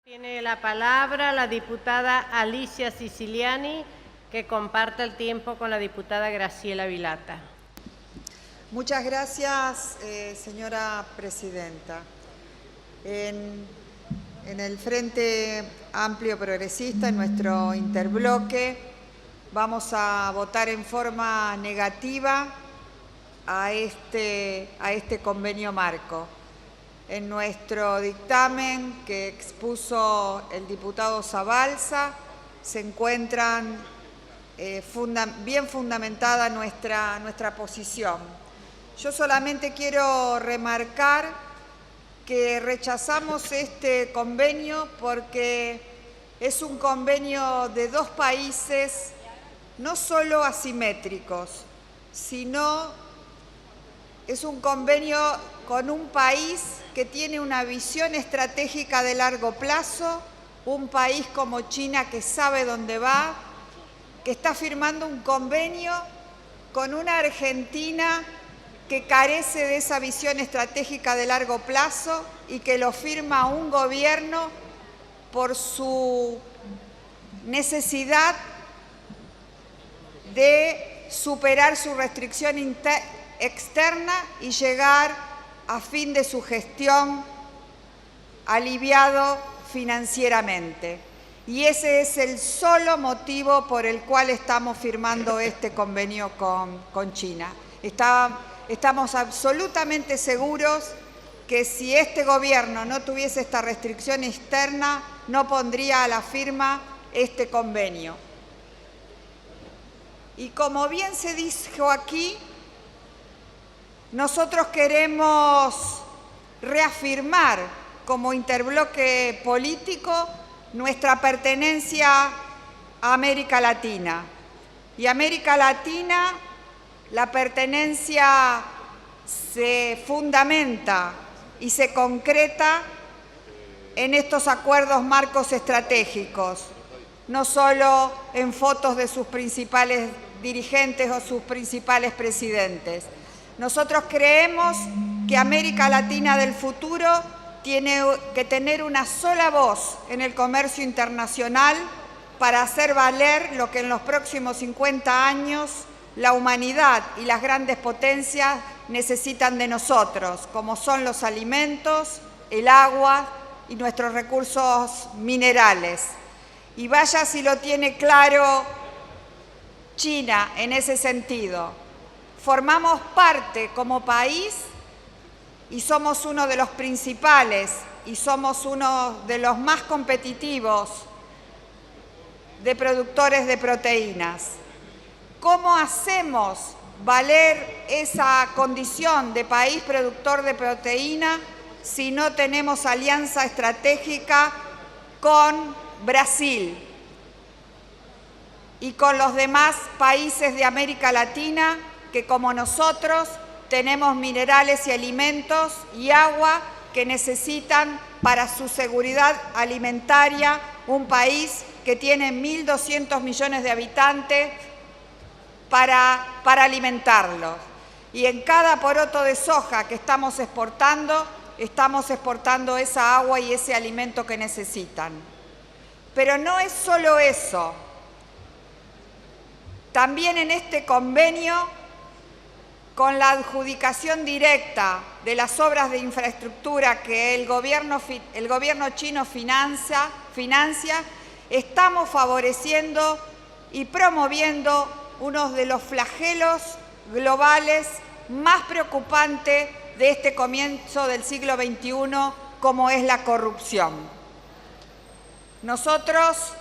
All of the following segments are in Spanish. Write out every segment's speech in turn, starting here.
Tiene la palabra la diputada Alicia Siciliani, que comparte el tiempo con la diputada Graciela Vilata. Muchas gracias, señora presidenta. En el Frente Amplio Progresista, en nuestro interbloque, vamos a votar en forma negativa a este convenio marco. En nuestro dictamen que expuso el diputado Zabalza se encuentran bien fundamentada nuestra posición. Yo solamente quiero remarcar que rechazamos este convenio porque es un convenio de dos países no solo asimétricos, sino es un convenio con un país que tiene una visión estratégica de largo plazo, un país como China que sabe dónde va, que está firmando un convenio con una Argentina que carece de esa visión estratégica de largo plazo y que lo firma un gobierno por su necesidad de superar su restricción externa y llegar a fin de su gestión aliviado financieramente. Y ese es el solo motivo por el cual estamos firmando este convenio con China. Estamos absolutamente seguros que si este gobierno no tuviese esta restricción externa, no pondría a la firma este convenio. Y como bien se dijo aquí, nosotros queremos reafirmar como interbloque político nuestra pertenencia a América Latina. Y América Latina, la pertenencia se fundamenta y se concreta en estos acuerdos marcos estratégicos, no solo en fotos de sus principales dirigentes o sus principales presidentes. Nosotros creemos que América Latina del futuro tiene que tener una sola voz en el comercio internacional para hacer valer lo que en los próximos 50 años la humanidad y las grandes potencias necesitan de nosotros, como son los alimentos, el agua y nuestros recursos minerales. Y vaya si lo tiene claro China en ese sentido. Formamos parte como país y somos uno de los principales y somos uno de los más competitivos de productores de proteínas. ¿Cómo hacemos valer esa condición de país productor de proteína si no tenemos alianza estratégica con Brasil y con los demás países de América Latina que, como nosotros, tenemos minerales y alimentos y agua que necesitan para su seguridad alimentaria, un país que tiene 1.200 millones de habitantes para alimentarlos? Y en cada poroto de soja que estamos exportando esa agua y ese alimento que necesitan. Pero no es solo eso. También en este convenio, con la adjudicación directa de las obras de infraestructura que el gobierno chino financia, estamos favoreciendo y promoviendo uno de los flagelos globales más preocupantes de este comienzo del siglo XXI, como es la corrupción. Nosotros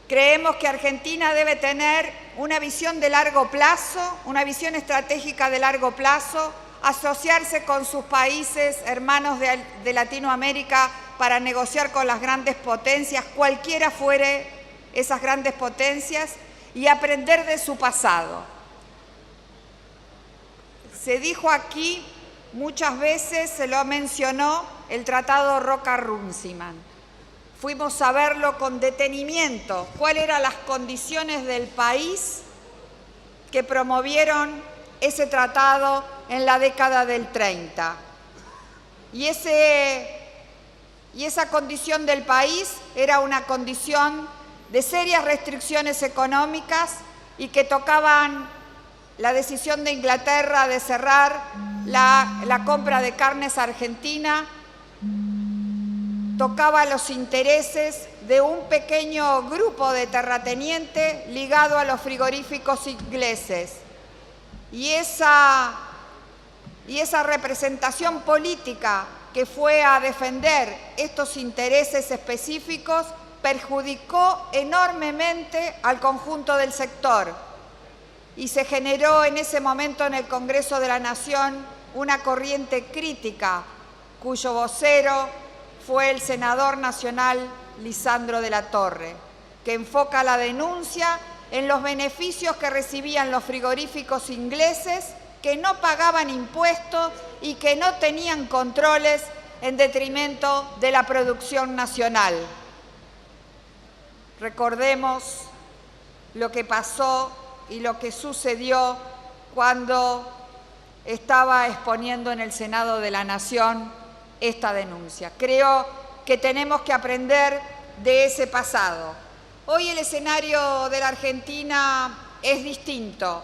creemos que Argentina debe tener una visión de largo plazo, una visión estratégica de largo plazo, asociarse con sus países hermanos de Latinoamérica para negociar con las grandes potencias, cualquiera fuere esas grandes potencias, y aprender de su pasado. Se dijo aquí muchas veces, se lo mencionó, el Tratado Roca-Runciman. Fuimos a verlo con detenimiento, cuáles eran las condiciones del país que promovieron ese tratado en la década del 30. Y ese Y esa condición del país era una condición de serias restricciones económicas y que tocaban la decisión de Inglaterra de cerrar la compra de carnes a Argentina, tocaba los intereses de un pequeño grupo de terratenientes ligado a los frigoríficos ingleses. Y esa representación política que fue a defender estos intereses específicos perjudicó enormemente al conjunto del sector y se generó en ese momento en el Congreso de la Nación una corriente crítica cuyo vocero fue el senador nacional Lisandro de la Torre, que enfoca la denuncia en los beneficios que recibían los frigoríficos ingleses que no pagaban impuestos y que no tenían controles en detrimento de la producción nacional. Recordemos lo que pasó y lo que sucedió cuando estaba exponiendo en el Senado de la Nación esta denuncia. Creo que tenemos que aprender de ese pasado. Hoy el escenario de la Argentina es distinto,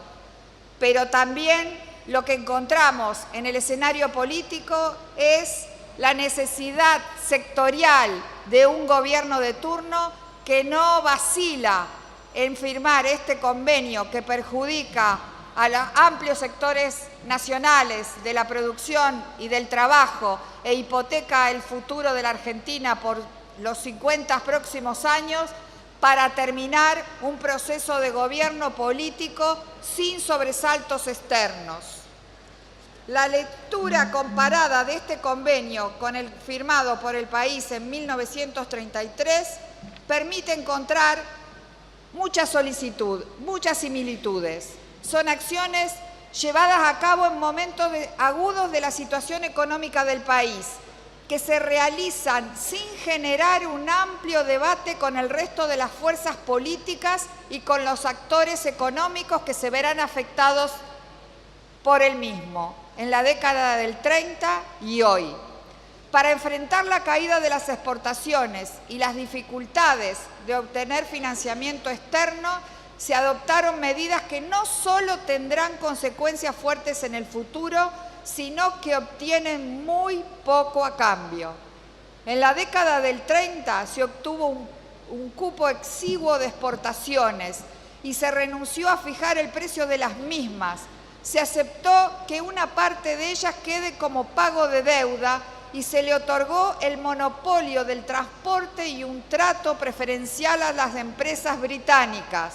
pero también lo que encontramos en el escenario político es la necesidad sectorial de un gobierno de turno que no vacila en firmar este convenio que perjudica a los amplios sectores nacionales de la producción y del trabajo e hipoteca el futuro de la Argentina por los 50 próximos años para terminar un proceso de gobierno político sin sobresaltos externos. La lectura comparada de este convenio con el firmado por el país en 1933 permite encontrar muchas similitudes. Son acciones llevadas a cabo en momentos agudos de la situación económica del país, que se realizan sin generar un amplio debate con el resto de las fuerzas políticas y con los actores económicos que se verán afectados por el mismo, en la década del 30 y hoy. Para enfrentar la caída de las exportaciones y las dificultades de obtener financiamiento externo, se adoptaron medidas que no solo tendrán consecuencias fuertes en el futuro, sino que obtienen muy poco a cambio. En la década del 30 se obtuvo un cupo exiguo de exportaciones y se renunció a fijar el precio de las mismas. Se aceptó que una parte de ellas quede como pago de deuda y se le otorgó el monopolio del transporte y un trato preferencial a las empresas británicas.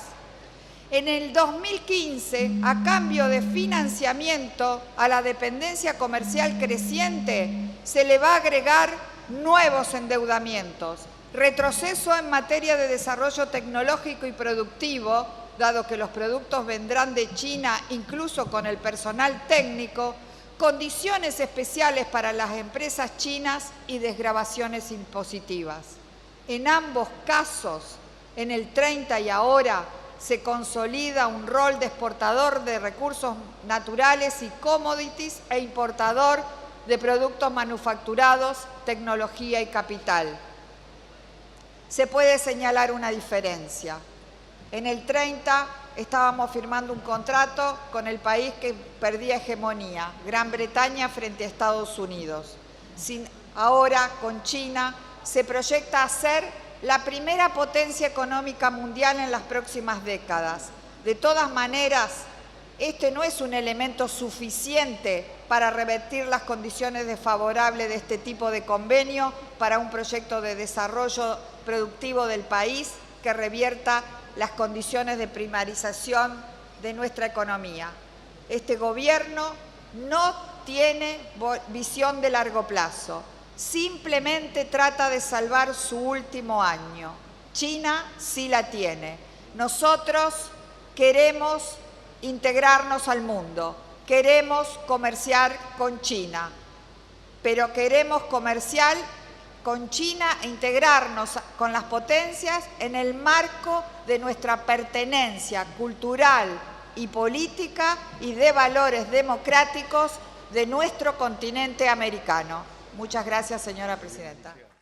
En el 2015, a cambio de financiamiento a la dependencia comercial creciente, se le va a agregar nuevos endeudamientos, retroceso en materia de desarrollo tecnológico y productivo, dado que los productos vendrán de China incluso con el personal técnico, condiciones especiales para las empresas chinas y desgravaciones impositivas. En ambos casos, en el 30 y ahora, se consolida un rol de exportador de recursos naturales y commodities e importador de productos manufacturados, tecnología y capital. Se puede señalar una diferencia. En el 30 estábamos firmando un contrato con el país que perdía hegemonía, Gran Bretaña frente a Estados Unidos. Ahora, con China, se proyecta a ser la primera potencia económica mundial en las próximas décadas. De todas maneras, este no es un elemento suficiente para revertir las condiciones desfavorables de este tipo de convenio para un proyecto de desarrollo productivo del país que revierta las condiciones de primarización de nuestra economía. Este gobierno no tiene visión de largo plazo. Simplemente trata de salvar su último año. China sí la tiene. Nosotros queremos integrarnos al mundo, queremos comerciar con China, pero queremos comerciar con China e integrarnos con las potencias en el marco de nuestra pertenencia cultural y política y de valores democráticos de nuestro continente americano. Muchas gracias, señora presidenta.